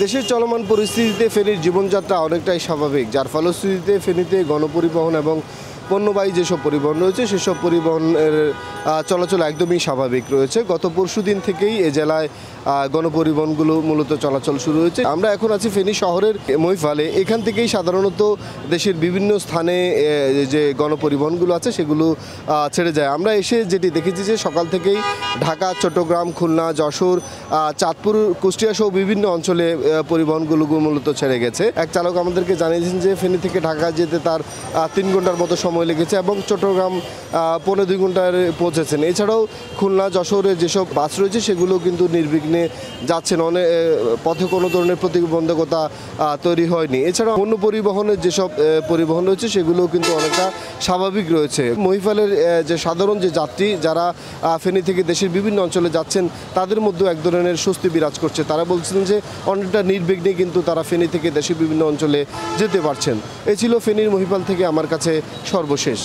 দেশের চলমান পরিস্থিতিতে ফেনীর জীবনযাত্রা অনেকটাই স্বাভাবিক, যার ফলশ্রুতিতে ফেনীতে গণপরিবহন এবং পণ্যবাহী যেসব পরিবহন রয়েছে সেসব পরিবহনের চলাচল একদমই স্বাভাবিক রয়েছে। গত পরশুদিন থেকেই এ জেলায় গণপরিবহনগুলো মূলত চলাচল শুরু হয়েছে। আমরা এখন আছি ফেনী শহরের মহিফালে। এখান থেকেই সাধারণত দেশের বিভিন্ন স্থানে যে গণপরিবহনগুলো আছে সেগুলো ছেড়ে যায়। আমরা এসে যেটি দেখেছি যে সকাল থেকেই ঢাকা, চট্টগ্রাম, খুলনা, যশোর, চাঁদপুর, কুষ্টিয়া সহ বিভিন্ন অঞ্চলে পরিবহনগুলো মূলত ছেড়ে গেছে। এক চালক আমাদেরকে জানিয়েছেন যে ফেনী থেকে ঢাকা যেতে তার 3 ঘন্টার মতো সময় লেগেছে এবং চট্টগ্রাম 1.5-2 ঘন্টায় পৌঁছেছেন। এছাড়াও খুলনা, যশোরে যেসব বাস রয়েছে সেগুলো কিন্তু নির্বিঘ্নে যাচ্ছেন, অনেক পথে কোনো ধরনের প্রতিবন্ধকতা তৈরি হয়নি। এছাড়াও অন্য পরিবহনের যেসব পরিবহন রয়েছে সেগুলো কিন্তু অনেকটা স্বাভাবিক রয়েছে। মহিফালের যে সাধারণ যে যাত্রী যারা ফেনী থেকে দেশের বিভিন্ন অঞ্চলে যাচ্ছেন তাদের মধ্যেও এক ধরনের স্বস্তি বিরাজ করছে। তারা বলছেন যে অনেকটা নির্বিঘ্নে কিন্তু তারা ফেনী থেকে দেশের বিভিন্ন অঞ্চলে যেতে পারছেন। এ ছিল ফেনীর মহিফাল থেকে আমার কাছে সর্বশেষ।